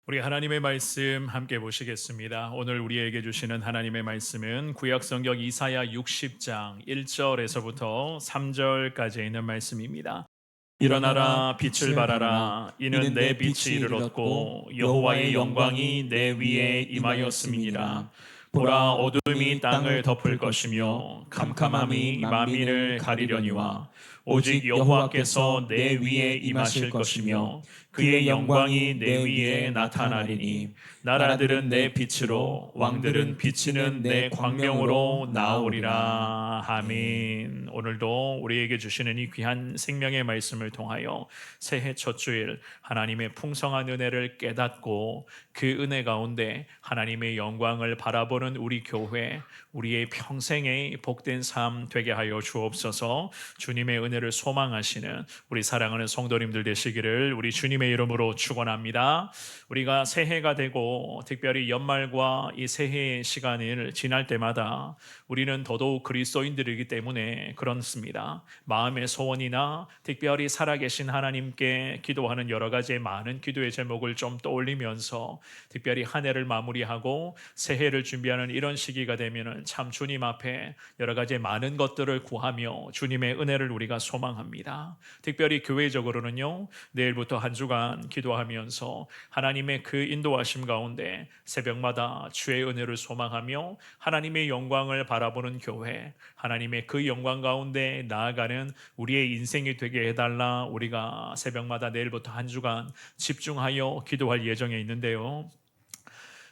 우리 하나님의 말씀 함께 보시겠습니다. 오늘 우리에게 주시는 하나님의 말씀은 구약성경 이사야 60장 1절에서부터 3절까지 있는 말씀입니다. 일어나라 일어나라 빛을 빛을 발하라 발하라 이는 내 빛이 이르렀고 여호와의 영광이 내 위에 임하였음이니라. 보라 어둠이 땅을 덮을 것이며 캄캄함이 만민을 가리려니와 오직 여호와께서 내 위에 임하실 것이며 그의 영광이 내 위에 나타나리니 나라들은 내 빛으로 왕들은 비치는 내 광명으로 나오리라. 아멘. 오늘도 우리에게 주시는 이 귀한 생명의 말씀을 통하여 새해 첫 주일 하나님의 풍성한 은혜를 깨닫고 그 은혜 가운데 하나님의 영광을 바라보는 우리 교회, 우리의 평생의 복된 삶 되게 하여 주옵소서. 주님의 은혜를 소망하시는 우리 사랑하는 성도님들 되시기를 우리 주님의 이름으로 축원합니다. 우리가 새해가 되고 특별히 연말과 이 새해의 시간을 지날 때마다 우리는 더더욱 그리스도인들이기 때문에 그렇습니다. 마음의 소원이나 특별히 살아계신 하나님께 기도하는 여러 가지의 많은 기도의 제목을 좀 떠올리면서 특별히 한 해를 마무리하고 새해를 준비하는 이런 시기가 되면 참 주님 앞에 여러 가지 많은 것들을 구하며 주님의 은혜를 우리가 소망합니다. 특별히 교회적으로는요, 내일부터 한 주간 기도하면서 하나님의 그 인도하심 가운데 새벽마다 주의 은혜를 소망하며 하나님의 영광을 바라보는 교회, 하나님의 그 영광 가운데 나아가는 우리의 인생이 되게 해달라. 우리가 새벽마다 내일부터 한 주간 집중하여 기도할 예정에 있는데요.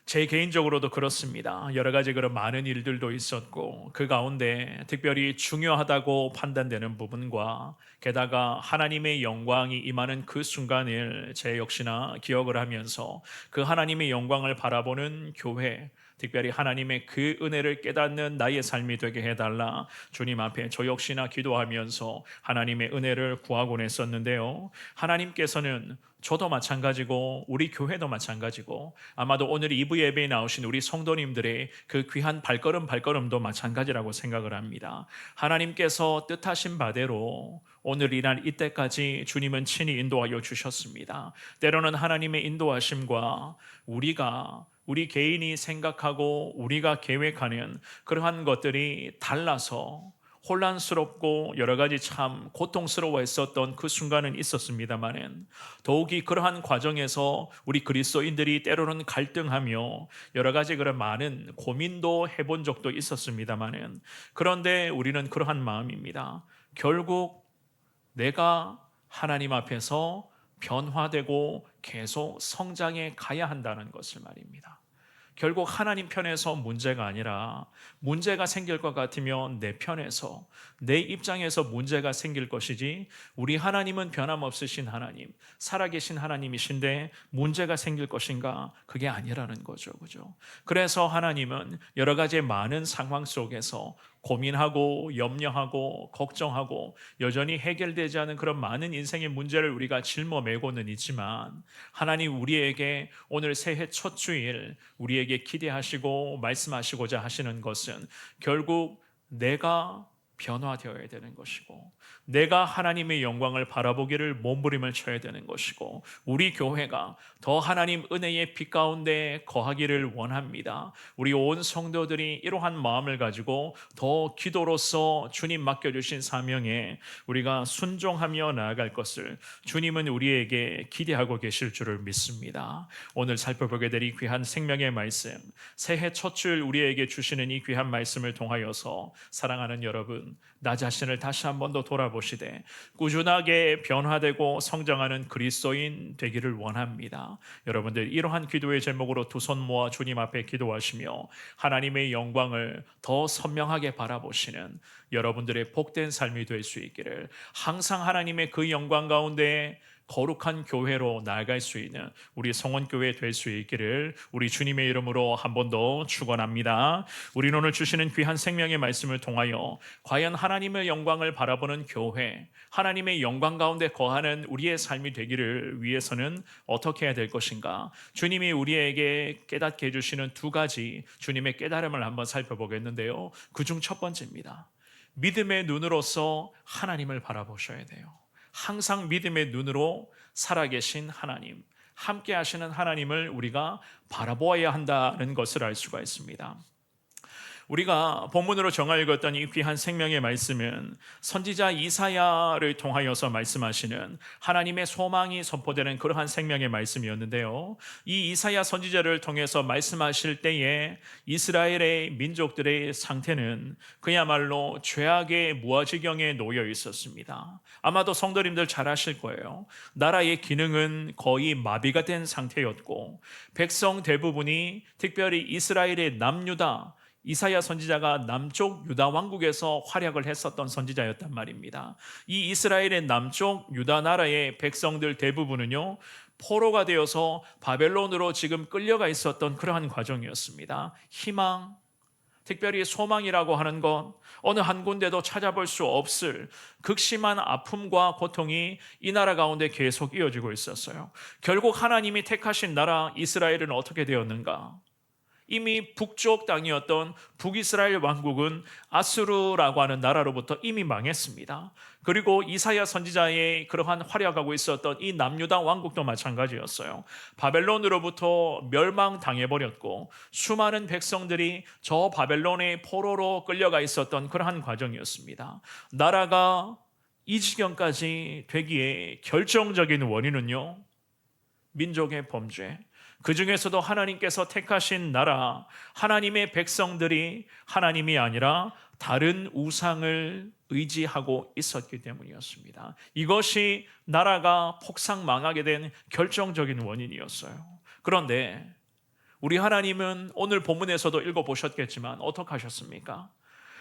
제 개인적으로도 그렇습니다. 여러 가지 그런 많은 일들도 있었고 그 가운데 특별히 중요하다고 판단되는 부분과 게다가 하나님의 영광이 임하는 그 순간을 제 역시나 기억을 하면서 그 하나님의 영광을 바라보는 교회, 특별히 하나님의 그 은혜를 깨닫는 나의 삶이 되게 해달라. 주님 앞에 저 역시나 기도하면서 하나님의 은혜를 구하곤 했었는데요. 하나님께서는 저도 마찬가지고 우리 교회도 마찬가지고 아마도 오늘 2부 예배에 나오신 우리 성도님들의 그 귀한 발걸음도 마찬가지라고 생각을 합니다. 하나님께서 뜻하신 바대로 오늘 이날 이때까지 주님은 친히 인도하여 주셨습니다. 때로는 하나님의 인도하심과 우리 개인이 생각하고 우리가 계획하는 그러한 것들이 달라서 혼란스럽고 여러 가지 참 고통스러워했었던 그 순간은 있었습니다만은 더욱이 그러한 과정에서 우리 그리스도인들이 때로는 갈등하며 여러 가지 그런 많은 고민도 해본 적도 있었습니다만은 그런데 우리는 그러한 마음입니다. 결국 내가 하나님 앞에서 변화되고 계속 성장해 가야 한다는 것을 말입니다. 결국 하나님 편에서 문제가 아니라 문제가 생길 것 같으면 내 편에서 내 입장에서 문제가 생길 것이지 우리 하나님은 변함없으신 하나님, 살아계신 하나님이신데 문제가 생길 것인가? 그게 아니라는 거죠. 그죠? 그래서 하나님은 여러 가지 많은 상황 속에서 고민하고 염려하고 걱정하고 여전히 해결되지 않은 그런 많은 인생의 문제를 우리가 짊어매고는 있지만 하나님 우리에게 오늘 새해 첫 주일 우리에게 기대하시고 말씀하시고자 하시는 것은 결국 내가 변화되어야 되는 것이고 내가 하나님의 영광을 바라보기를 몸부림을 쳐야 되는 것이고 우리 교회가 더 하나님 은혜의 빛 가운데 거하기를 원합니다. 우리 온 성도들이 이러한 마음을 가지고 더 기도로서 주님 맡겨주신 사명에 우리가 순종하며 나아갈 것을 주님은 우리에게 기대하고 계실 줄을 믿습니다. 오늘 살펴보게 될 이 귀한 생명의 말씀, 새해 첫 줄 우리에게 주시는 이 귀한 말씀을 통하여서 사랑하는 여러분, 나 자신을 다시 한 번 더 돌아보시되 꾸준하게 변화되고 성장하는 그리스도인 되기를 원합니다. 여러분들 이러한 기도의 제목으로 두 손 모아 주님 앞에 기도하시며 하나님의 영광을 더 선명하게 바라보시는 여러분들의 복된 삶이 될 수 있기를, 항상 하나님의 그 영광 가운데 거룩한 교회로 나아갈 수 있는 우리 성원교회 될 수 있기를 우리 주님의 이름으로 한 번 더 축원합니다. 우리는 오늘 주시는 귀한 생명의 말씀을 통하여 과연 하나님의 영광을 바라보는 교회, 하나님의 영광 가운데 거하는 우리의 삶이 되기를 위해서는 어떻게 해야 될 것인가? 주님이 우리에게 깨닫게 해주시는 두 가지 주님의 깨달음을 한번 살펴보겠는데요. 그중 첫 번째입니다. 믿음의 눈으로서 하나님을 바라보셔야 돼요. 항상 믿음의 눈으로 살아계신 하나님, 함께 하시는 하나님을 우리가 바라보아야 한다는 것을 알 수가 있습니다. 우리가 본문으로 정하 읽었던 이 귀한 생명의 말씀은 선지자 이사야를 통하여서 말씀하시는 하나님의 소망이 선포되는 그러한 생명의 말씀이었는데요. 이 이사야 선지자를 통해서 말씀하실 때에 이스라엘의 민족들의 상태는 그야말로 죄악의 무아지경에 놓여 있었습니다. 아마도 성도님들 잘 아실 거예요. 나라의 기능은 거의 마비가 된 상태였고 백성 대부분이 특별히 이스라엘의 남유다, 이사야 선지자가 남쪽 유다 왕국에서 활약을 했었던 선지자였단 말입니다. 이 이스라엘의 남쪽 유다 나라의 백성들 대부분은요, 포로가 되어서 바벨론으로 지금 끌려가 있었던 그러한 과정이었습니다. 희망, 특별히 소망이라고 하는 것, 어느 한 군데도 찾아볼 수 없을 극심한 아픔과 고통이 이 나라 가운데 계속 이어지고 있었어요. 결국 하나님이 택하신 나라 이스라엘은 어떻게 되었는가? 이미 북쪽 땅이었던 북이스라엘 왕국은 아수르라고 하는 나라로부터 이미 망했습니다. 그리고 이사야 선지자의 그러한 활약하고 있었던 이 남유다 왕국도 마찬가지였어요. 바벨론으로부터 멸망당해버렸고 수많은 백성들이 저 바벨론의 포로로 끌려가 있었던 그러한 과정이었습니다. 나라가 이 지경까지 되기에 결정적인 원인은요, 민족의 범죄, 그 중에서도 하나님께서 택하신 나라, 하나님의 백성들이 하나님이 아니라 다른 우상을 의지하고 있었기 때문이었습니다. 이것이 나라가 폭삭 망하게 된 결정적인 원인이었어요. 그런데 우리 하나님은 오늘 본문에서도 읽어보셨겠지만 어떻게 하셨습니까?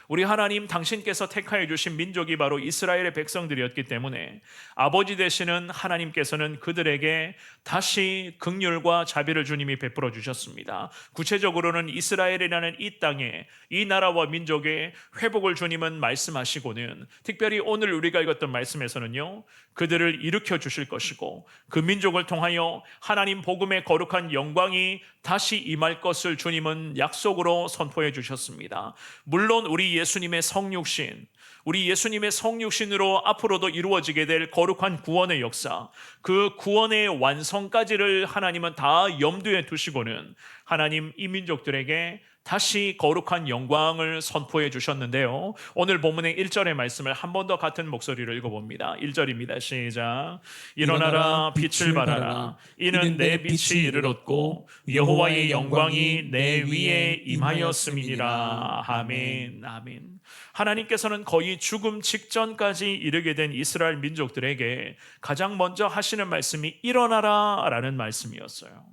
우리 하나님 당신께서 택하여 주신 민족이 바로 이스라엘의 백성들이었기 때문에 아버지 되시는 하나님께서는 그들에게 다시 긍휼과 자비를 주님이 베풀어 주셨습니다. 구체적으로는 이스라엘이라는 이 땅에 이 나라와 민족의 회복을 주님은 말씀하시고는 특별히 오늘 우리가 읽었던 말씀에서는요, 그들을 일으켜 주실 것이고 그 민족을 통하여 하나님 복음의 거룩한 영광이 다시 임할 것을 주님은 약속으로 선포해 주셨습니다. 물론 우리 예수님의 성육신, 우리 예수님의 성육신으로 앞으로도 이루어지게 될 거룩한 구원의 역사, 그 구원의 완성까지를 하나님은 다 염두에 두시고는 하나님 이 민족들에게 다시 거룩한 영광을 선포해 주셨는데요. 오늘 본문의 1절의 말씀을 한 번 더 같은 목소리로 읽어봅니다. 1절입니다. 시작. 일어나라 빛을 발하라. 이는 내 빛이 이르렀고 여호와의 영광이 내 위에 임하였음이니라. 아멘. 아멘. 하나님께서는 거의 죽음 직전까지 이르게 된 이스라엘 민족들에게 가장 먼저 하시는 말씀이 일어나라 라는 말씀이었어요.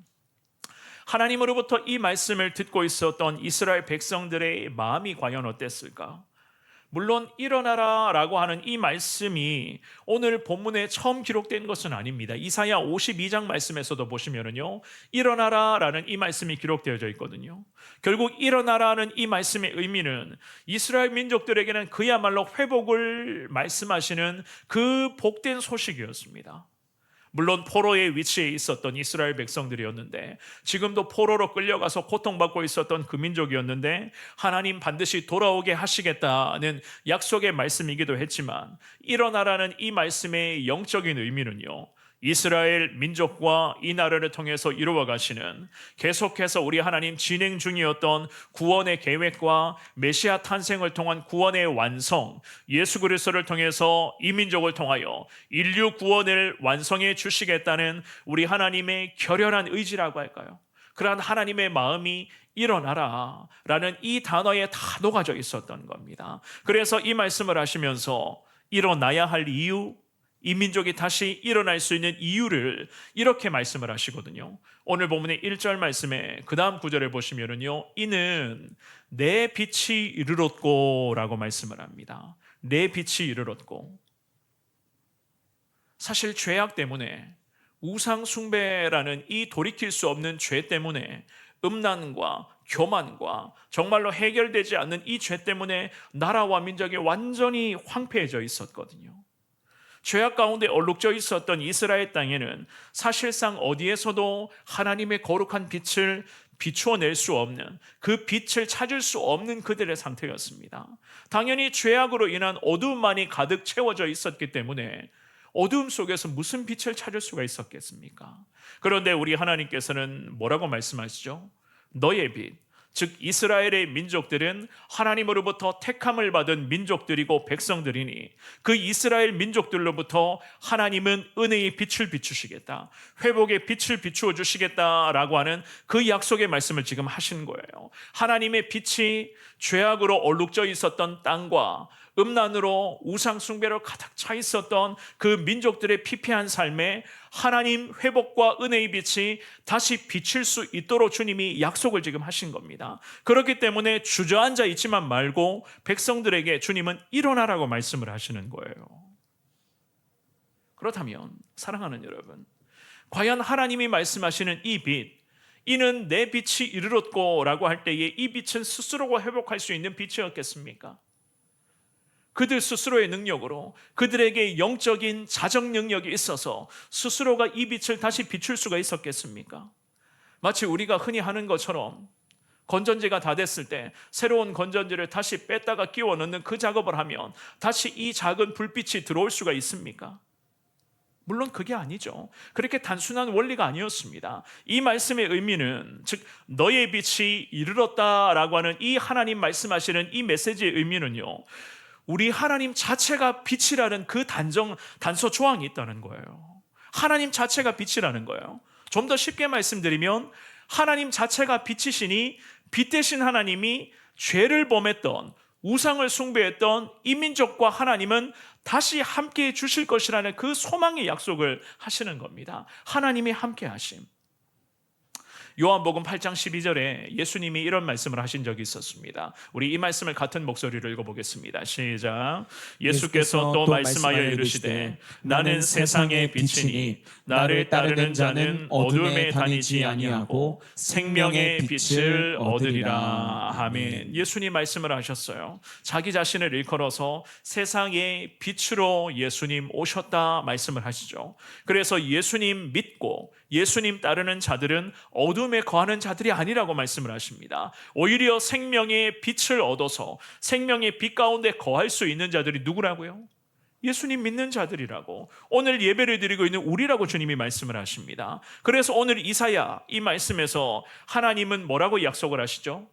하나님으로부터 이 말씀을 듣고 있었던 이스라엘 백성들의 마음이 과연 어땠을까? 물론 일어나라 라고 하는 이 말씀이 오늘 본문에 처음 기록된 것은 아닙니다. 이사야 52장 말씀에서도 보시면은요, 일어나라 라는 이 말씀이 기록되어져 있거든요. 결국 일어나라는 이 말씀의 의미는 이스라엘 민족들에게는 그야말로 회복을 말씀하시는 그 복된 소식이었습니다. 물론 포로의 위치에 있었던 이스라엘 백성들이었는데 지금도 포로로 끌려가서 고통받고 있었던 그 민족이었는데 하나님 반드시 돌아오게 하시겠다는 약속의 말씀이기도 했지만 일어나라는 이 말씀의 영적인 의미는요, 이스라엘 민족과 이 나라를 통해서 이루어 가시는 계속해서 우리 하나님 진행 중이었던 구원의 계획과 메시아 탄생을 통한 구원의 완성, 예수 그리스도를 통해서 이 민족을 통하여 인류 구원을 완성해 주시겠다는 우리 하나님의 결연한 의지라고 할까요? 그러한 하나님의 마음이 일어나라 라는 이 단어에 다 녹아져 있었던 겁니다. 그래서 이 말씀을 하시면서 일어나야 할 이유, 이 민족이 다시 일어날 수 있는 이유를 이렇게 말씀을 하시거든요. 오늘 본문의 1절 말씀에 그 다음 구절을 보시면은요, 이는 내 빛이 이르렀고 라고 말씀을 합니다. 내 빛이 이르렀고. 사실 죄악 때문에, 우상 숭배라는 이 돌이킬 수 없는 죄 때문에, 음란과 교만과 정말로 해결되지 않는 이 죄 때문에 나라와 민족이 완전히 황폐해져 있었거든요. 죄악 가운데 얼룩져 있었던 이스라엘 땅에는 사실상 어디에서도 하나님의 거룩한 빛을 비추어낼 수 없는, 그 빛을 찾을 수 없는 그들의 상태였습니다. 당연히 죄악으로 인한 어두움만이 가득 채워져 있었기 때문에 어두움 속에서 무슨 빛을 찾을 수가 있었겠습니까? 그런데 우리 하나님께서는 뭐라고 말씀하시죠? 너의 빛, 즉 이스라엘의 민족들은 하나님으로부터 택함을 받은 민족들이고 백성들이니 그 이스라엘 민족들로부터 하나님은 은혜의 빛을 비추시겠다, 회복의 빛을 비추어 주시겠다라고 하는 그 약속의 말씀을 지금 하신 거예요. 하나님의 빛이 죄악으로 얼룩져 있었던 땅과 음란으로 우상 숭배로 가득 차 있었던 그 민족들의 피폐한 삶에 하나님 회복과 은혜의 빛이 다시 비칠 수 있도록 주님이 약속을 지금 하신 겁니다. 그렇기 때문에 주저앉아 있지만 말고 백성들에게 주님은 일어나라고 말씀을 하시는 거예요. 그렇다면 사랑하는 여러분, 과연 하나님이 말씀하시는 이 빛, 이는 내 빛이 이르렀고 라고 할 때에 이 빛은 스스로가 회복할 수 있는 빛이었겠습니까? 그들 스스로의 능력으로 그들에게 영적인 자정 능력이 있어서 스스로가 이 빛을 다시 비출 수가 있었겠습니까? 마치 우리가 흔히 하는 것처럼 건전지가 다 됐을 때 새로운 건전지를 다시 뺐다가 끼워 넣는 그 작업을 하면 다시 이 작은 불빛이 들어올 수가 있습니까? 물론 그게 아니죠. 그렇게 단순한 원리가 아니었습니다. 이 말씀의 의미는, 즉 너의 빛이 이르렀다라고 하는 이 하나님 말씀하시는 이 메시지의 의미는요, 우리 하나님 자체가 빛이라는 그 단서 조항이 있다는 거예요. 하나님 자체가 빛이라는 거예요. 좀 더 쉽게 말씀드리면 하나님 자체가 빛이시니 빛 대신 하나님이 죄를 범했던, 우상을 숭배했던 이 민족과 하나님은 다시 함께해 주실 것이라는 그 소망의 약속을 하시는 겁니다. 하나님이 함께 하심. 요한복음 8장 12절에 예수님이 이런 말씀을 하신 적이 있었습니다. 우리 이 말씀을 같은 목소리로 읽어보겠습니다. 시작. 예수께서 또 말씀하여 이르시되 나는 세상의 빛이니 나를 따르는 자는 어둠에 다니지 아니하고 생명의 빛을 얻으리라. 아멘. 예수님 말씀을 하셨어요. 자기 자신을 일컬어서 세상의 빛으로 예수님 오셨다 말씀을 하시죠. 그래서 예수님 믿고 예수님 따르는 자들은 어둠에 거하는 자들이 아니라고 말씀을 하십니다. 오히려 생명의 빛을 얻어서 생명의 빛 가운데 거할 수 있는 자들이 누구라고요? 예수님 믿는 자들이라고, 오늘 예배를 드리고 있는 우리라고 주님이 말씀을 하십니다. 그래서 오늘 이사야 이 말씀에서 하나님은 뭐라고 약속을 하시죠?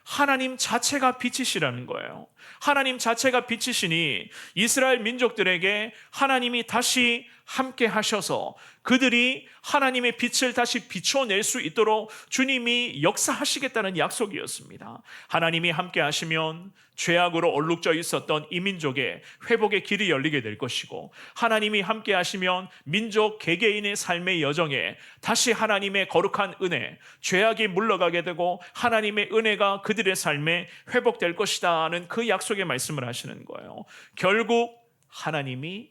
하나님 자체가 빛이시라는 거예요. 하나님 자체가 빛이시니 이스라엘 민족들에게 하나님이 다시 함께 하셔서 그들이 하나님의 빛을 다시 비춰낼 수 있도록 주님이 역사하시겠다는 약속이었습니다. 하나님이 함께 하시면 죄악으로 얼룩져 있었던 이 민족의 회복의 길이 열리게 될 것이고, 하나님이 함께 하시면 민족 개개인의 삶의 여정에 다시 하나님의 거룩한 은혜, 죄악이 물러가게 되고 하나님의 은혜가 그들의 삶에 회복될 것이다는 그 약속의 말씀을 하시는 거예요. 결국 하나님이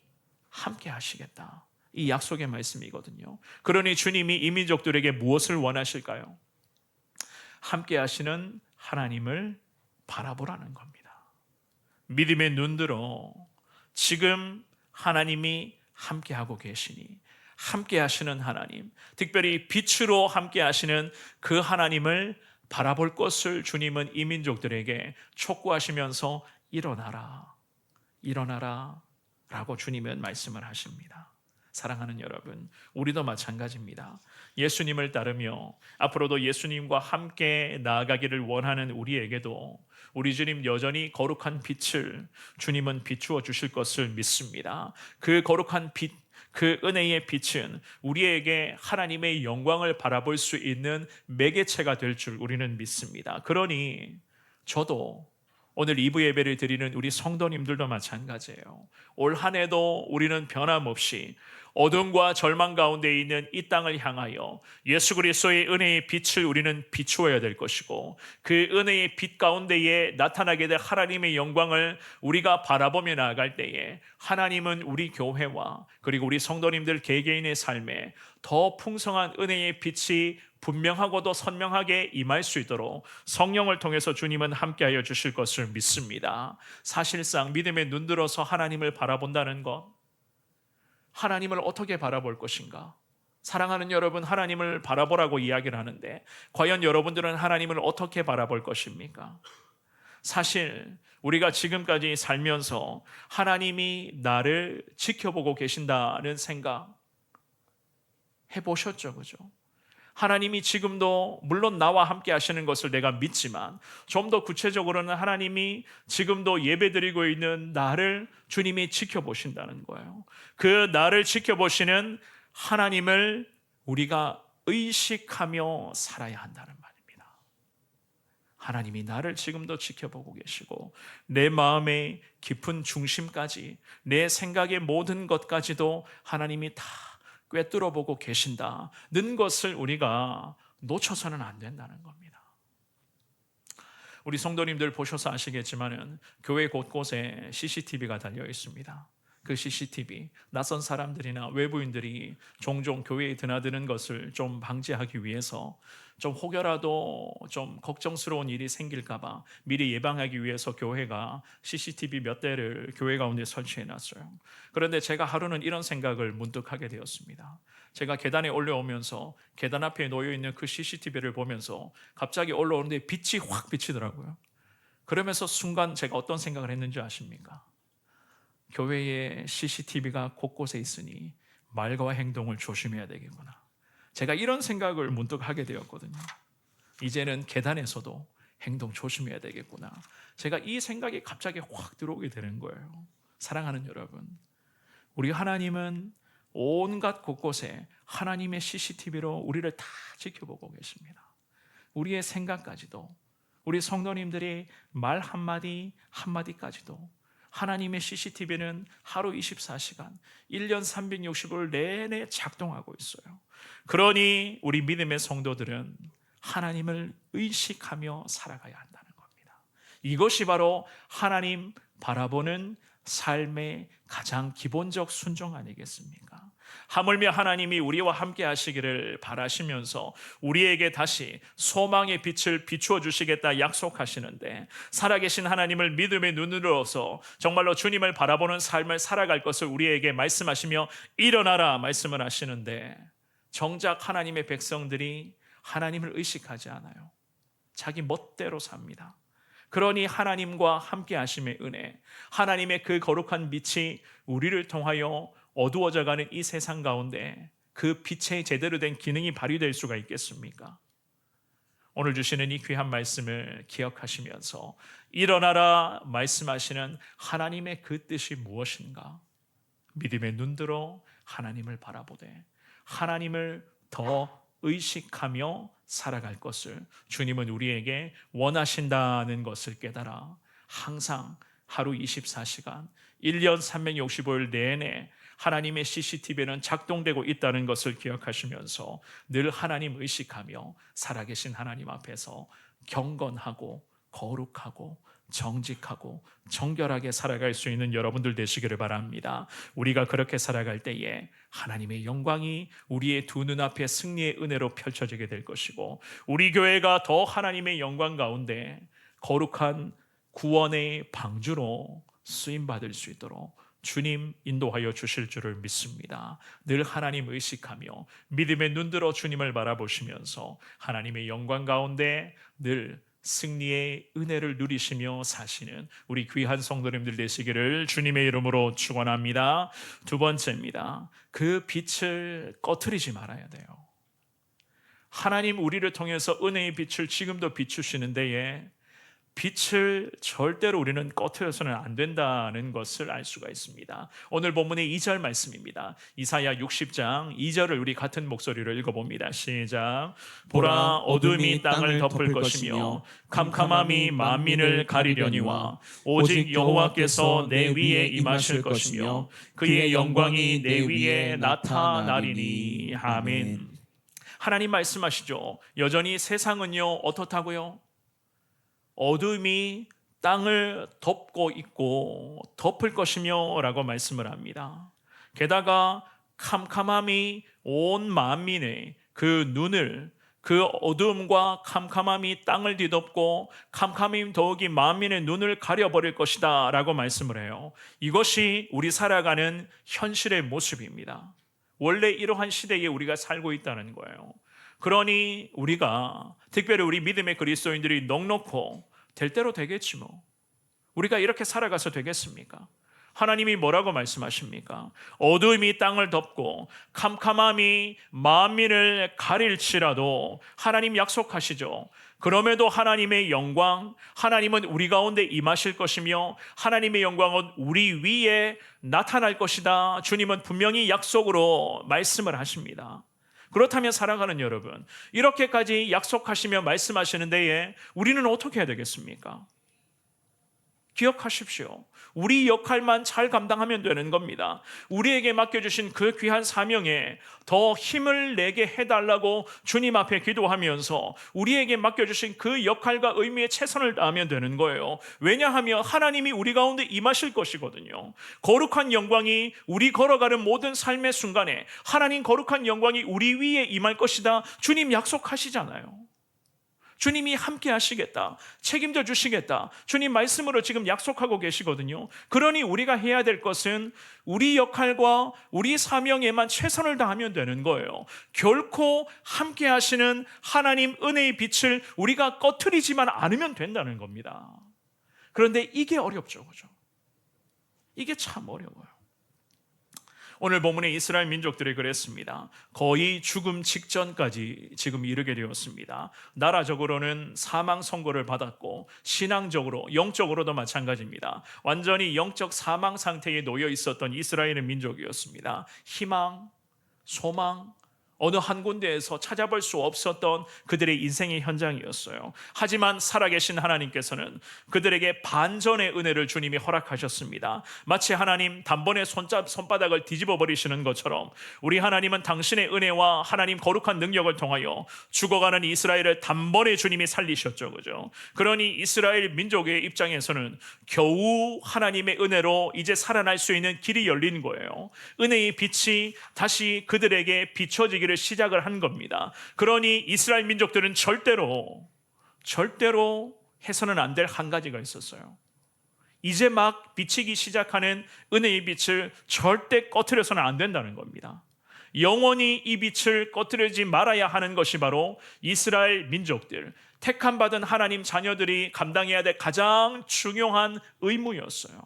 함께 하시겠다, 이 약속의 말씀이거든요. 그러니 주님이 이 민족들에게 무엇을 원하실까요? 함께 하시는 하나님을 바라보라는 겁니다. 믿음의 눈 들어 지금 하나님이 함께하고 계시니, 함께 하시는 하나님, 특별히 빛으로 함께 하시는 그 하나님을 바라볼 것을 주님은 이 민족들에게 촉구하시면서 일어나라, 일어나라 라고 주님은 말씀을 하십니다. 사랑하는 여러분, 우리도 마찬가지입니다. 예수님을 따르며 앞으로도 예수님과 함께 나아가기를 원하는 우리에게도 우리 주님 여전히 거룩한 빛을 주님은 비추어 주실 것을 믿습니다. 그 거룩한 빛, 그 은혜의 빛은 우리에게 하나님의 영광을 바라볼 수 있는 매개체가 될 줄 우리는 믿습니다. 그러니 저도 오늘 2부 예배를 드리는 우리 성도님들도 마찬가지예요. 올 한 해도 우리는 변함없이 어둠과 절망 가운데 있는 이 땅을 향하여 예수 그리스도의 은혜의 빛을 우리는 비추어야 될 것이고, 그 은혜의 빛 가운데에 나타나게 될 하나님의 영광을 우리가 바라보며 나아갈 때에 하나님은 우리 교회와 그리고 우리 성도님들 개개인의 삶에 더 풍성한 은혜의 빛이 분명하고도 선명하게 임할 수 있도록 성령을 통해서 주님은 함께하여 주실 것을 믿습니다. 사실상 믿음에 눈 들어서 하나님을 바라본다는 것, 하나님을 어떻게 바라볼 것인가? 사랑하는 여러분, 하나님을 바라보라고 이야기를 하는데 과연 여러분들은 하나님을 어떻게 바라볼 것입니까? 사실 우리가 지금까지 살면서 하나님이 나를 지켜보고 계신다는 생각 해보셨죠? 그죠? 하나님이 지금도 물론 나와 함께 하시는 것을 내가 믿지만 좀 더 구체적으로는 하나님이 지금도 예배드리고 있는 나를 주님이 지켜보신다는 거예요. 그 나를 지켜보시는 하나님을 우리가 의식하며 살아야 한다는 말입니다. 하나님이 나를 지금도 지켜보고 계시고 내 마음의 깊은 중심까지 내 생각의 모든 것까지도 하나님이 다 꿰뚫어 보고 계신다는 것을 우리가 놓쳐서는 안 된다는 겁니다. 우리 성도님들 보셔서 아시겠지만은 교회 곳곳에 CCTV가 달려 있습니다. 그 CCTV, 낯선 사람들이나 외부인들이 종종 교회에 드나드는 것을 좀 방지하기 위해서 좀 혹여라도 좀 걱정스러운 일이 생길까봐 미리 예방하기 위해서 교회가 CCTV 몇 대를 교회 가운데 설치해 놨어요. 그런데 제가 하루는 이런 생각을 문득 하게 되었습니다. 제가 계단에 올라오면서 계단 앞에 놓여 있는 그 CCTV를 보면서 갑자기 올라오는데 빛이 확 비치더라고요. 그러면서 순간 제가 어떤 생각을 했는지 아십니까? 교회에 CCTV가 곳곳에 있으니 말과 행동을 조심해야 되겠구나. 제가 이런 생각을 문득 하게 되었거든요. 이제는 계단에서도 행동 조심해야 되겠구나. 제가 이 생각이 갑자기 확 들어오게 되는 거예요. 사랑하는 여러분, 우리 하나님은 온갖 곳곳에 하나님의 CCTV로 우리를 다 지켜보고 계십니다. 우리의 생각까지도, 우리 성도님들이 말 한마디 한마디까지도 하나님의 CCTV는 하루 24시간, 1년 365일 내내 작동하고 있어요. 그러니 우리 믿음의 성도들은 하나님을 의식하며 살아가야 한다는 겁니다. 이것이 바로 하나님 바라보는 삶의 가장 기본적 순종 아니겠습니까? 하물며 하나님이 우리와 함께 하시기를 바라시면서 우리에게 다시 소망의 빛을 비추어 주시겠다 약속하시는데 살아계신 하나님을 믿음의 눈으로서 정말로 주님을 바라보는 삶을 살아갈 것을 우리에게 말씀하시며 일어나라 말씀을 하시는데 정작 하나님의 백성들이 하나님을 의식하지 않아요. 자기 멋대로 삽니다. 그러니 하나님과 함께 하심의 은혜, 하나님의 그 거룩한 빛이 우리를 통하여 어두워져가는 이 세상 가운데 그 빛의 제대로 된 기능이 발휘될 수가 있겠습니까? 오늘 주시는 이 귀한 말씀을 기억하시면서 일어나라 말씀하시는 하나님의 그 뜻이 무엇인가? 믿음의 눈들어 하나님을 바라보되 하나님을 더 의식하며 살아갈 것을 주님은 우리에게 원하신다는 것을 깨달아 항상 하루 24시간 1년 365일 내내 하나님의 CCTV는 작동되고 있다는 것을 기억하시면서 늘 하나님 의식하며 살아계신 하나님 앞에서 경건하고 거룩하고 정직하고 정결하게 살아갈 수 있는 여러분들 되시기를 바랍니다. 우리가 그렇게 살아갈 때에 하나님의 영광이 우리의 두 눈앞에 승리의 은혜로 펼쳐지게 될 것이고 우리 교회가 더 하나님의 영광 가운데 거룩한 구원의 방주로 쓰임받을 수 있도록 주님 인도하여 주실 줄을 믿습니다. 늘 하나님 의식하며 믿음의 눈들어 주님을 바라보시면서 하나님의 영광 가운데 늘 승리의 은혜를 누리시며 사시는 우리 귀한 성도님들 되시기를 주님의 이름으로 축원합니다. 두 번째입니다. 그 빛을 꺼트리지 말아야 돼요. 하나님 우리를 통해서 은혜의 빛을 지금도 비추시는 데에 빛을 절대로 우리는 꺼트려서는 안 된다는 것을 알 수가 있습니다. 오늘 본문의 2절 말씀입니다. 이사야 60장 2절을 우리 같은 목소리로 읽어봅니다. 시작. 보라 어둠이 땅을 덮을 것이며 캄캄함이 만민을 가리려니와 오직 여호와께서 내 위에 임하실 것이며 그의 영광이 내 위에 나타나리니. 아멘. 하나님 말씀하시죠. 여전히 세상은요 어떻다고요? 어둠이 땅을 덮고 있고 덮을 것이며 라고 말씀을 합니다. 게다가 캄캄함이 온 만민의 그 눈을 그 어둠과 캄캄함이 땅을 뒤덮고 캄캄함이 더욱이 만민의 눈을 가려버릴 것이다 라고 말씀을 해요. 이것이 우리 살아가는 현실의 모습입니다. 원래 이러한 시대에 우리가 살고 있다는 거예요. 그러니 우리가 특별히 우리 믿음의 그리스도인들이 넉넉고 될 대로 되겠지 뭐. 우리가 이렇게 살아가서 되겠습니까? 하나님이 뭐라고 말씀하십니까? 어두움이 땅을 덮고 캄캄함이 만민을 가릴지라도 하나님 약속하시죠. 그럼에도 하나님의 영광, 하나님은 우리 가운데 임하실 것이며 하나님의 영광은 우리 위에 나타날 것이다. 주님은 분명히 약속으로 말씀을 하십니다. 그렇다면 사랑하는 여러분, 이렇게까지 약속하시며 말씀하시는 데에 우리는 어떻게 해야 되겠습니까? 기억하십시오. 우리 역할만 잘 감당하면 되는 겁니다. 우리에게 맡겨주신 그 귀한 사명에 더 힘을 내게 해달라고 주님 앞에 기도하면서 우리에게 맡겨주신 그 역할과 의미에 최선을 다하면 되는 거예요. 왜냐하면 하나님이 우리 가운데 임하실 것이거든요. 거룩한 영광이 우리 걸어가는 모든 삶의 순간에 하나님 거룩한 영광이 우리 위에 임할 것이다. 주님 약속하시잖아요. 주님이 함께 하시겠다. 책임져 주시겠다. 주님 말씀으로 지금 약속하고 계시거든요. 그러니 우리가 해야 될 것은 우리 역할과 우리 사명에만 최선을 다하면 되는 거예요. 결코 함께 하시는 하나님 은혜의 빛을 우리가 꺼트리지만 않으면 된다는 겁니다. 그런데 이게 어렵죠. 그죠? 이게 참 어려워요. 오늘 본문의 이스라엘 민족들이 그랬습니다. 거의 죽음 직전까지 지금 이르게 되었습니다. 나라적으로는 사망 선고를 받았고 신앙적으로, 영적으로도 마찬가지입니다. 완전히 영적 사망 상태에 놓여 있었던 이스라엘의 민족이었습니다. 희망, 소망, 어느 한 군데에서 찾아볼 수 없었던 그들의 인생의 현장이었어요. 하지만 살아계신 하나님께서는 그들에게 반전의 은혜를 주님이 허락하셨습니다. 마치 하나님 단번에 손바닥을 뒤집어 버리시는 것처럼 우리 하나님은 당신의 은혜와 하나님 거룩한 능력을 통하여 죽어가는 이스라엘을 단번에 주님이 살리셨죠. 그죠? 그러니 이스라엘 민족의 입장에서는 겨우 하나님의 은혜로 이제 살아날 수 있는 길이 열린 거예요. 은혜의 빛이 다시 그들에게 비춰지기 시작을 한 겁니다. 그러니 이스라엘 민족들은 절대로 해서는 안 될 한 가지가 있었어요. 이제 막 비치기 시작하는 은혜의 빛을 절대 꺼트려서는 안 된다는 겁니다. 영원히 이 빛을 꺼트리지 말아야 하는 것이 바로 이스라엘 민족들, 택함받은 하나님 자녀들이 감당해야 될 가장 중요한 의무였어요.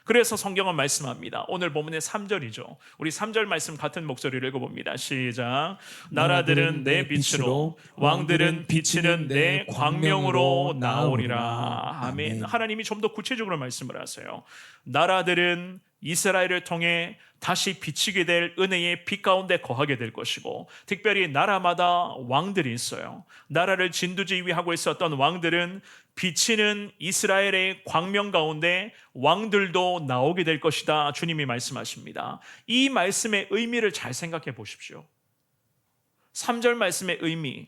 그래서 성경은 말씀합니다. 오늘 본문의 3절이죠. 우리 3절 말씀 같은 목소리를 읽어봅니다. 시작. 나라들은 내 빛으로, 왕들은 비치는 내 광명으로 나오리라. 아멘. 하나님이 좀 더 구체적으로 말씀을 하세요. 나라들은 이스라엘을 통해 다시 비치게 될 은혜의 빛 가운데 거하게 될 것이고, 특별히 나라마다 왕들이 있어요. 나라를 진두지휘하고 있었던 왕들은 비치는 이스라엘의 광명 가운데 왕들도 나오게 될 것이다. 주님이 말씀하십니다. 이 말씀의 의미를 잘 생각해 보십시오. 3절 말씀의 의미,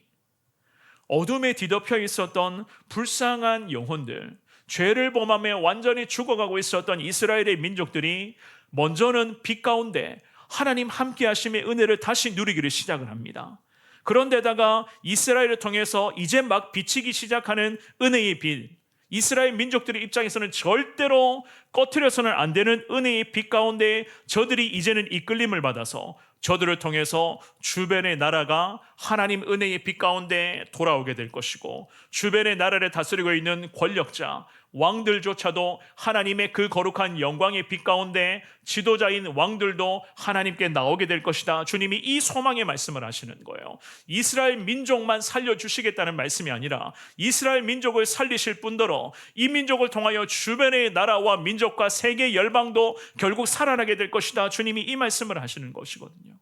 어둠에 뒤덮여 있었던 불쌍한 영혼들, 죄를 범하며 완전히 죽어가고 있었던 이스라엘의 민족들이 먼저는 빛 가운데 하나님 함께 하심의 은혜를 다시 누리기를 시작을 합니다. 그런데다가 이스라엘을 통해서 이제 막 비치기 시작하는 은혜의 빛, 이스라엘 민족들의 입장에서는 절대로 꺼트려서는 안 되는 은혜의 빛 가운데 저들이 이제는 이끌림을 받아서 저들을 통해서 주변의 나라가 하나님 은혜의 빛 가운데 돌아오게 될 것이고, 주변의 나라를 다스리고 있는 권력자, 왕들조차도 하나님의 그 거룩한 영광의 빛 가운데 지도자인 왕들도 하나님께 나오게 될 것이다. 주님이 이 소망의 말씀을 하시는 거예요. 이스라엘 민족만 살려주시겠다는 말씀이 아니라 이스라엘 민족을 살리실 뿐더러 이 민족을 통하여 주변의 나라와 민족과 세계 열방도 결국 살아나게 될 것이다. 주님이 이 말씀을 하시는 것이거든요.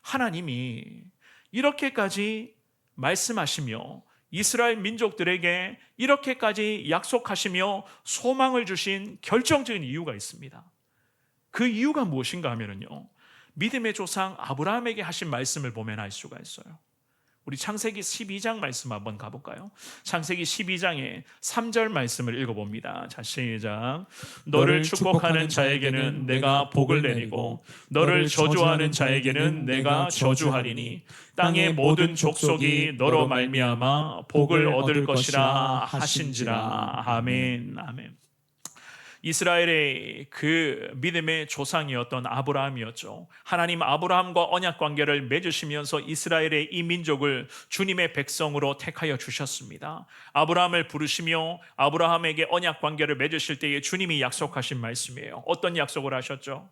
하나님이 이렇게까지 말씀하시며 이스라엘 민족들에게 이렇게까지 약속하시며 소망을 주신 결정적인 이유가 있습니다. 그 이유가 무엇인가 하면요, 믿음의 조상 아브라함에게 하신 말씀을 보면 알 수가 있어요. 우리 창세기 12장 말씀 한번 가볼까요? 창세기 12장의 3절 말씀을 읽어봅니다. 자, 시작. 너를 축복하는 자에게는 내가 복을 내리고 너를 저주하는 자에게는 내가 저주하리니 땅의 모든 족속이 너로 말미암아 복을 얻을 것이라 하신지라. 아멘. 아멘. 이스라엘의 그 믿음의 조상이었던 아브라함이었죠. 하나님 아브라함과 언약 관계를 맺으시면서 이스라엘의 이 민족을 주님의 백성으로 택하여 주셨습니다. 아브라함을 부르시며 아브라함에게 언약 관계를 맺으실 때에 주님이 약속하신 말씀이에요. 어떤 약속을 하셨죠?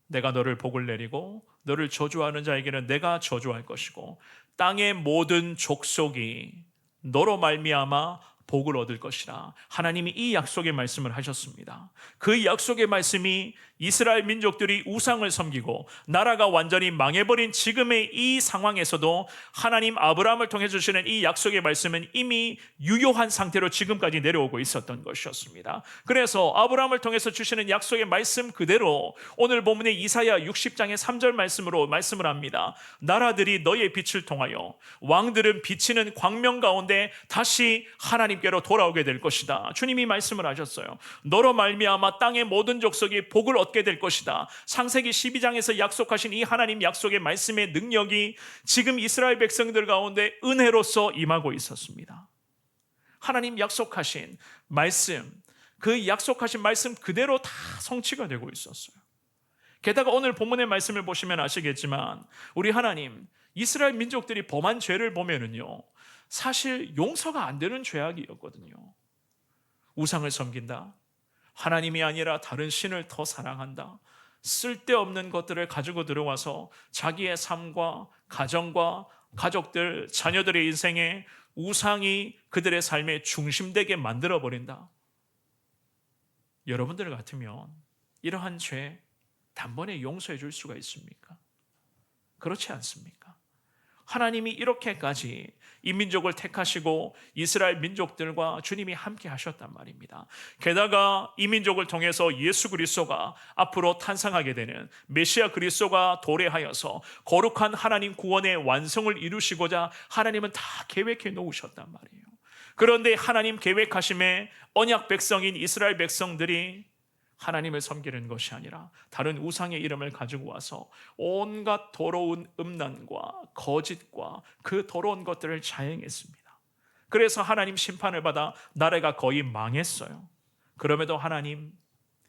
내가 너를 복을 내리고 너를 저주하는 자에게는 내가 저주할 것이고 땅의 모든 족속이 너로 말미암아 복을 얻을 것이라. 하나님이 이 약속의 말씀을 하셨습니다. 그 약속의 말씀이 이스라엘 민족들이 우상을 섬기고 나라가 완전히 망해버린 지금의 이 상황에서도 하나님 아브라함을 통해 주시는 이 약속의 말씀은 이미 유효한 상태로 지금까지 내려오고 있었던 것이었습니다. 그래서 아브라함을 통해서 주시는 약속의 말씀 그대로 오늘 본문의 이사야 60장의 3절 말씀으로 말씀을 합니다. 나라들이 너의 빛을 통하여 왕들은 비치는 광명 가운데 다시 하나님께로 돌아오게 될 것이다. 주님이 말씀을 하셨어요. 너로 말미암아 땅의 모든 족속이 복을 얻게 될 것이다. 창세기 12장에서 약속하신 이 하나님 약속의 말씀의 능력이 지금 이스라엘 백성들 가운데 은혜로서 임하고 있었습니다. 하나님 약속하신 말씀, 그 약속하신 말씀 그대로 다 성취가 되고 있었어요. 게다가 오늘 본문의 말씀을 보시면 아시겠지만 우리 하나님 이스라엘 민족들이 범한 죄를 보면은요, 사실 용서가 안 되는 죄악이었거든요. 우상을 섬긴다, 하나님이 아니라 다른 신을 더 사랑한다, 쓸데없는 것들을 가지고 들어와서 자기의 삶과 가정과 가족들, 자녀들의 인생에 우상이 그들의 삶의 중심되게 만들어버린다. 여러분들 같으면 이러한 죄 단번에 용서해 줄 수가 있습니까? 그렇지 않습니까? 하나님이 이렇게까지 이 민족을 택하시고 이스라엘 민족들과 주님이 함께 하셨단 말입니다. 게다가 이 민족을 통해서 예수 그리스도가 앞으로 탄생하게 되는 메시아 그리스도가 도래하여서 거룩한 하나님 구원의 완성을 이루시고자 하나님은 다 계획해 놓으셨단 말이에요. 그런데 하나님 계획하심에 언약 백성인 이스라엘 백성들이 하나님을 섬기는 것이 아니라 다른 우상의 이름을 가지고 와서 온갖 더러운 음란과 거짓과 그 더러운 것들을 자행했습니다. 그래서 하나님 심판을 받아 나라가 거의 망했어요. 그럼에도 하나님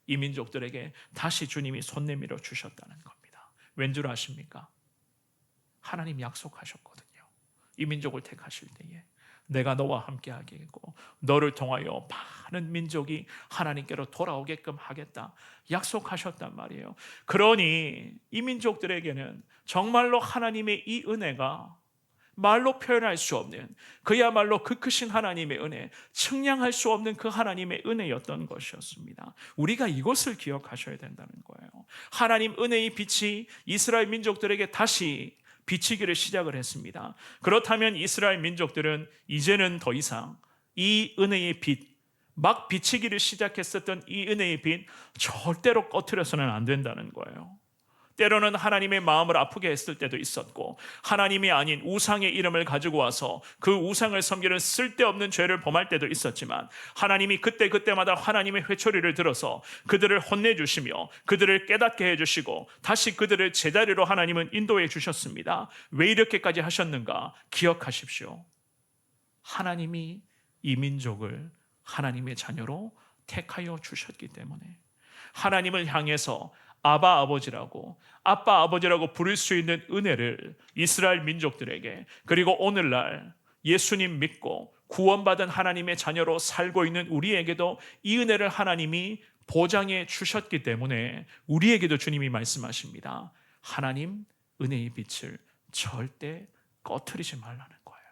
이 민족들에게 다시 주님이 손 내밀어 주셨다는 겁니다. 왠 줄 아십니까? 하나님 약속하셨거든요. 이 민족을 택하실 때에 내가 너와 함께 하겠고 너를 통하여 많은 민족이 하나님께로 돌아오게끔 하겠다 약속하셨단 말이에요. 그러니 이 민족들에게는 정말로 하나님의 이 은혜가 말로 표현할 수 없는, 그야말로 그 크신 하나님의 은혜, 측량할 수 없는 그 하나님의 은혜였던 것이었습니다. 우리가 이것을 기억하셔야 된다는 거예요. 하나님 은혜의 빛이 이스라엘 민족들에게 다시 비치기를 시작을 했습니다. 그렇다면 이스라엘 민족들은 이제는 더 이상 이 은혜의 빛, 막 비치기를 시작했었던 이 은혜의 빛 절대로 꺼트려서는 안 된다는 거예요. 때로는 하나님의 마음을 아프게 했을 때도 있었고, 하나님이 아닌 우상의 이름을 가지고 와서 그 우상을 섬기는 쓸데없는 죄를 범할 때도 있었지만, 하나님이 그때마다 하나님의 회초리를 들어서 그들을 혼내주시며 그들을 깨닫게 해주시고 다시 그들을 제자리로 하나님은 인도해 주셨습니다. 왜 이렇게까지 하셨는가 기억하십시오. 하나님이 이 민족을 하나님의 자녀로 택하여 주셨기 때문에, 하나님을 향해서 아바 아버지라고, 아빠 아버지라고 부를 수 있는 은혜를 이스라엘 민족들에게, 그리고 오늘날 예수님 믿고 구원받은 하나님의 자녀로 살고 있는 우리에게도 이 은혜를 하나님이 보장해 주셨기 때문에 우리에게도 주님이 말씀하십니다. 하나님 은혜의 빛을 절대 꺼트리지 말라는 거예요.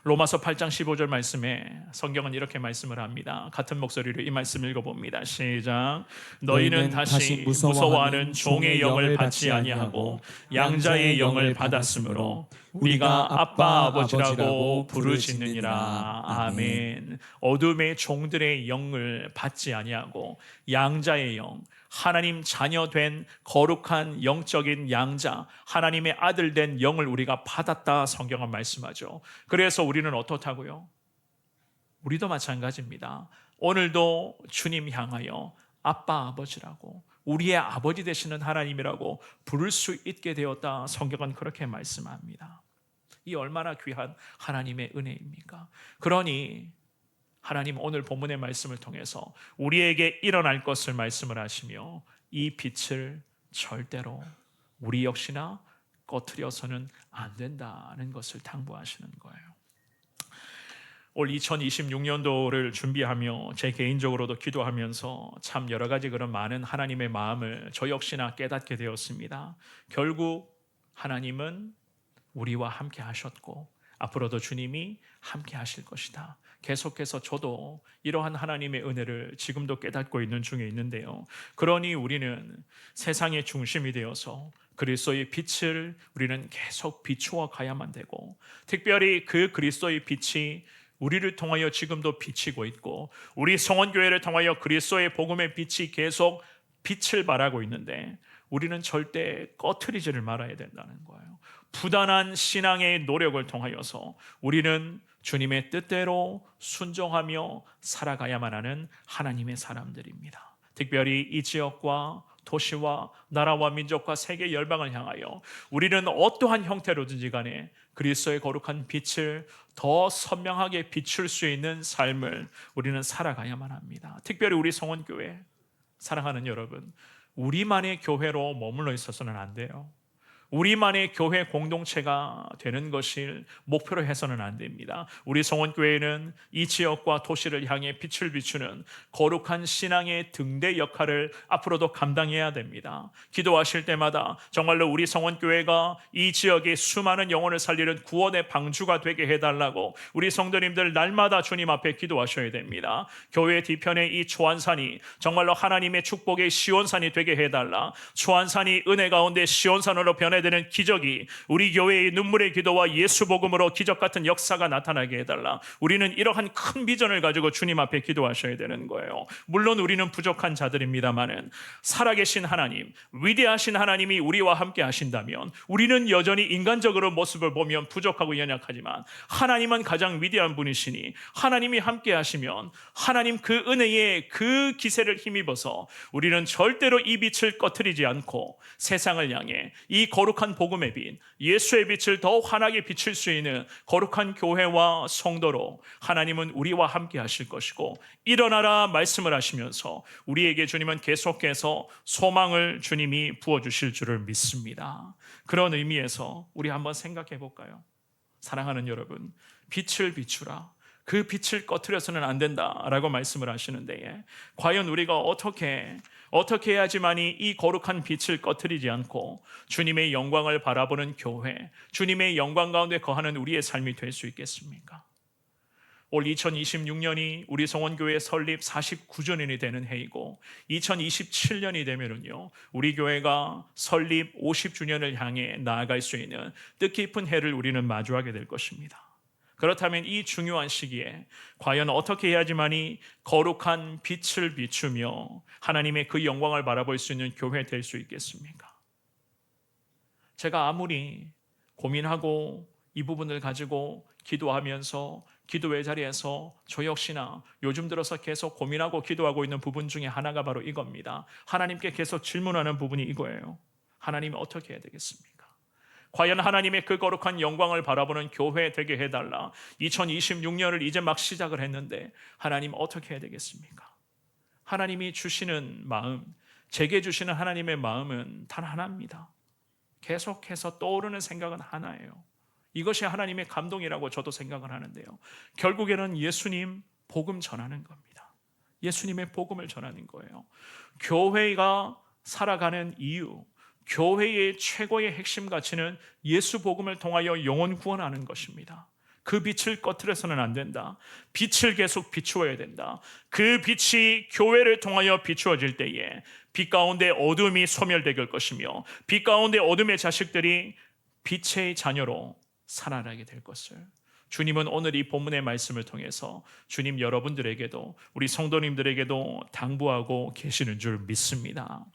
로마서 8장 15절 말씀에 성경은 이렇게 말씀을 합니다. 같은 목소리로 이 말씀 읽어봅니다. 시작. 너희는 다시 무서워하는 종의 영을 받지 아니하고 양자의 영을 받았으므로 우리가 아빠 아버지라고 부르짖느니라. 아멘. 어둠의 종들의 영을 받지 아니하고 양자의 영, 하나님 자녀 된 거룩한 영적인 양자, 하나님의 아들 된 영을 우리가 받았다 성경은 말씀하죠. 그래서 우리는 어떻다고요? 우리도 마찬가지입니다. 오늘도 주님 향하여 아빠 아버지라고, 우리의 아버지 되시는 하나님이라고 부를 수 있게 되었다 성경은 그렇게 말씀합니다. 이 얼마나 귀한 하나님의 은혜입니까? 그러니 하나님 오늘 본문의 말씀을 통해서 우리에게 일어날 것을 말씀을 하시며 이 빛을 절대로 우리 역시나 꺼트려서는 안 된다는 것을 당부하시는 거예요. 올 2026년도를 준비하며 제 개인적으로도 기도하면서 참 여러 가지 그런 많은 하나님의 마음을 저 역시나 깨닫게 되었습니다. 결국 하나님은 우리와 함께 하셨고 앞으로도 주님이 함께 하실 것이다. 계속해서 저도 이러한 하나님의 은혜를 지금도 깨닫고 있는 중에 있는데요. 그러니 우리는 세상의 중심이 되어서 그리스도의 빛을 우리는 계속 비추어 가야만 되고, 특별히 그 그리스도의 빛이 우리를 통하여 지금도 비치고 있고 우리 성원교회를 통하여 그리스도의 복음의 빛이 계속 빛을 발하고 있는데 우리는 절대 꺼트리지를 말아야 된다는 거예요. 부단한 신앙의 노력을 통하여서 우리는 주님의 뜻대로 순종하며 살아가야만 하는 하나님의 사람들입니다. 특별히 이 지역과 도시와 나라와 민족과 세계 열방을 향하여 우리는 어떠한 형태로든지 간에 그리스도의 거룩한 빛을 더 선명하게 비출 수 있는 삶을 우리는 살아가야만 합니다. 특별히 우리 성원교회 사랑하는 여러분, 우리만의 교회로 머물러 있어서는 안 돼요. 우리만의 교회 공동체가 되는 것을 목표로 해서는 안 됩니다. 우리 성원교회는 이 지역과 도시를 향해 빛을 비추는 거룩한 신앙의 등대 역할을 앞으로도 감당해야 됩니다. 기도하실 때마다 정말로 우리 성원교회가 이 지역의 수많은 영혼을 살리는 구원의 방주가 되게 해달라고 우리 성도님들 날마다 주님 앞에 기도하셔야 됩니다. 교회 뒤편의 이 초안산이 정말로 하나님의 축복의 시온산이 되게 해달라. 초안산이 은혜 가운데 시온산으로 변해 되는 기적이 우리 교회의 눈물의 기도와 예수 복음으로 기적 같은 역사가 나타나게 해달라. 우리는 이러한 큰 비전을 가지고 주님 앞에 기도하셔야 되는 거예요. 물론 우리는 부족한 자들입니다만은 살아계신 하나님, 위대하신 하나님이 우리와 함께 하신다면 우리는 여전히 인간적으로 모습을 보면 부족하고 연약하지만 하나님은 가장 위대한 분이시니 하나님이 함께 하시면 하나님 그 은혜의 그 기세를 힘입어서 우리는 절대로 이 빛을 꺼트리지 않고 세상을 향해 이 거룩한 복음의 빛, 예수의 빛을 더 환하게 비칠 수 있는 거룩한 교회와 성도로 하나님은 우리와 함께 하실 것이고, 일어나라 말씀을 하시면서 우리에게 주님은 계속해서 소망을 주님이 부어주실 줄을 믿습니다. 그런 의미에서 우리 한번 생각해 볼까요? 사랑하는 여러분, 빛을 비추라. 그 빛을 꺼트려서는 안 된다라고 말씀을 하시는데, 과연 우리가 어떻게 해야지만이 이 거룩한 빛을 꺼트리지 않고 주님의 영광을 바라보는 교회, 주님의 영광 가운데 거하는 우리의 삶이 될 수 있겠습니까? 올 2026년이 우리 성원교회 설립 49주년이 되는 해이고 2027년이 되면은요, 우리 교회가 설립 50주년을 향해 나아갈 수 있는 뜻깊은 해를 우리는 마주하게 될 것입니다. 그렇다면 이 중요한 시기에 과연 어떻게 해야지만이 거룩한 빛을 비추며 하나님의 그 영광을 바라볼 수 있는 교회 될 수 있겠습니까? 제가 아무리 고민하고 이 부분을 가지고 기도하면서 기도의 자리에서 저 역시나 요즘 들어서 계속 고민하고 기도하고 있는 부분 중에 하나가 바로 이겁니다. 하나님께 계속 질문하는 부분이 이거예요. 하나님이 어떻게 해야 되겠습니까? 과연 하나님의 그 거룩한 영광을 바라보는 교회 되게 해달라. 2026년을 이제 막 시작을 했는데 하나님 어떻게 해야 되겠습니까? 하나님이 주시는 마음, 제게 주시는 하나님의 마음은 단 하나입니다. 계속해서 떠오르는 생각은 하나예요. 이것이 하나님의 감동이라고 저도 생각을 하는데요, 결국에는 예수님 복음 전하는 겁니다. 예수님의 복음을 전하는 거예요. 교회가 살아가는 이유, 교회의 최고의 핵심 가치는 예수 복음을 통하여 영혼 구원하는 것입니다. 그 빛을 꺼트려서는 안 된다. 빛을 계속 비추어야 된다. 그 빛이 교회를 통하여 비추어질 때에 빛 가운데 어둠이 소멸될 것이며 빛 가운데 어둠의 자식들이 빛의 자녀로 살아나게 될 것을 주님은 오늘 이 본문의 말씀을 통해서 주님 여러분들에게도 우리 성도님들에게도 당부하고 계시는 줄 믿습니다.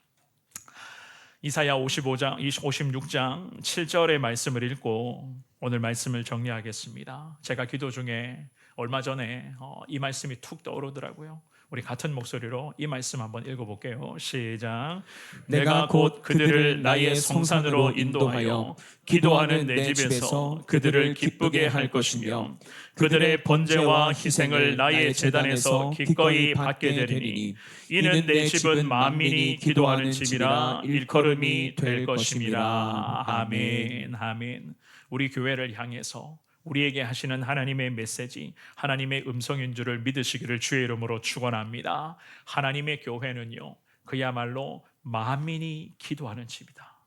이사야 56장 7절의 말씀을 읽고 오늘 말씀을 정리하겠습니다. 제가 기도 중에 얼마 전에 이 말씀이 툭 떠오르더라고요. 우리 같은 목소리로 이 말씀 한번 읽어볼게요. 시작. 내가 곧 그들을 나의 성산으로 인도하여 기도하는 내 집에서 그들을 기쁘게 할 것이며 그들의 번제와 희생을 나의 제단에서 기꺼이 받게 되리니 이는 내 집은 만민이 기도하는 집이라 일컬음이 될 것임이라. 아멘. 아멘. 우리 교회를 향해서 우리에게 하시는 하나님의 메시지, 하나님의 음성인 줄을 믿으시기를 주의 이름으로 축원합니다. 하나님의 교회는요, 그야말로 만민이 기도하는 집이다.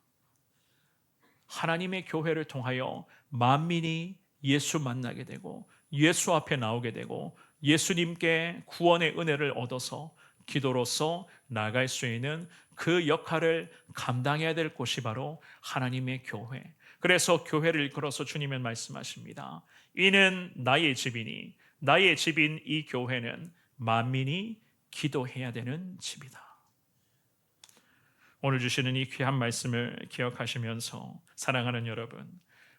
하나님의 교회를 통하여 만민이 예수 만나게 되고 예수 앞에 나오게 되고 예수님께 구원의 은혜를 얻어서 기도로서 나아갈 수 있는 그 역할을 감당해야 될 곳이 바로 하나님의 교회. 그래서 교회를 이끌어서 주님은 말씀하십니다. 이는 나의 집이니 나의 집인 이 교회는 만민이 기도해야 되는 집이다. 오늘 주시는 이 귀한 말씀을 기억하시면서 사랑하는 여러분,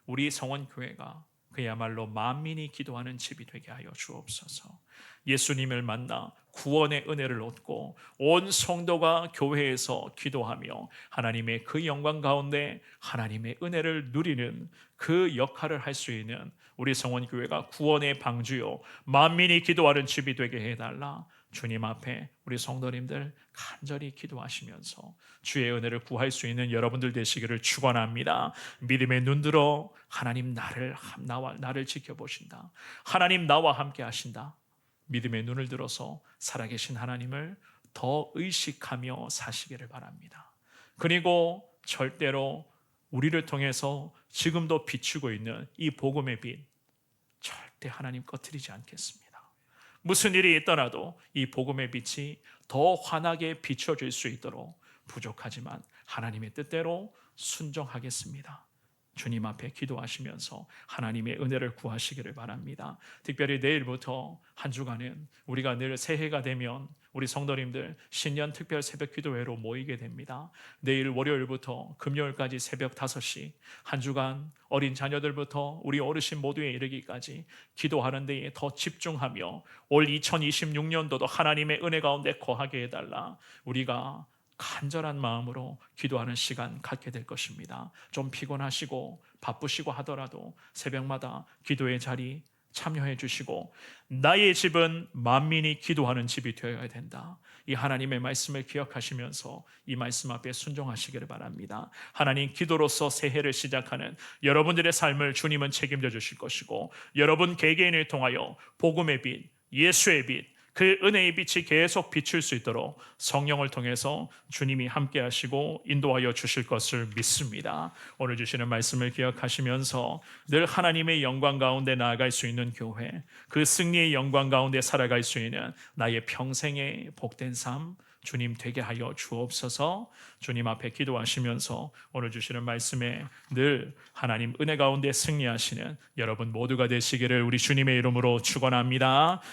우리 성원교회가 그야말로 만민이 기도하는 집이 되게 하여 주옵소서. 예수님을 만나 구원의 은혜를 얻고 온 성도가 교회에서 기도하며 하나님의 그 영광 가운데 하나님의 은혜를 누리는 그 역할을 할 수 있는 우리 성원교회가 구원의 방주요 만민이 기도하는 집이 되게 해달라. 주님 앞에 우리 성도님들 간절히 기도하시면서 주의 은혜를 구할 수 있는 여러분들 되시기를 축원합니다. 믿음의 눈 들어 하나님 나를 지켜보신다. 하나님 나와 함께 하신다. 믿음의 눈을 들어서 살아계신 하나님을 더 의식하며 사시기를 바랍니다. 그리고 절대로 우리를 통해서 지금도 비추고 있는 이 복음의 빛 절대 하나님 꺼트리지 않겠습니다. 무슨 일이 있더라도 이 복음의 빛이 더 환하게 비춰질 수 있도록 부족하지만 하나님의 뜻대로 순종하겠습니다. 주님 앞에 기도하시면서 하나님의 은혜를 구하시기를 바랍니다. 특별히 내일부터 한 주간은 우리가 늘 새해가 되면 우리 성도님들 신년 특별 새벽 기도회로 모이게 됩니다. 내일 월요일부터 금요일까지 새벽 5시 한 주간 어린 자녀들부터 우리 어르신 모두에 이르기까지 기도하는 데에 더 집중하며 올 2026년도도 하나님의 은혜 가운데 거하게 해달라. 우리가 간절한 마음으로 기도하는 시간 갖게 될 것입니다. 좀 피곤하시고 바쁘시고 하더라도 새벽마다 기도의 자리 참여해 주시고 나의 집은 만민이 기도하는 집이 되어야 된다. 이 하나님의 말씀을 기억하시면서 이 말씀 앞에 순종하시기를 바랍니다. 하나님, 기도로서 새해를 시작하는 여러분들의 삶을 주님은 책임져 주실 것이고 여러분 개개인을 통하여 복음의 빛, 예수의 빛, 그 은혜의 빛이 계속 비출 수 있도록 성령을 통해서 주님이 함께 하시고 인도하여 주실 것을 믿습니다. 오늘 주시는 말씀을 기억하시면서 늘 하나님의 영광 가운데 나아갈 수 있는 교회, 그 승리의 영광 가운데 살아갈 수 있는 나의 평생의 복된 삶 주님 되게 하여 주옵소서. 주님 앞에 기도하시면서 오늘 주시는 말씀에 늘 하나님 은혜 가운데 승리하시는 여러분 모두가 되시기를 우리 주님의 이름으로 축원합니다.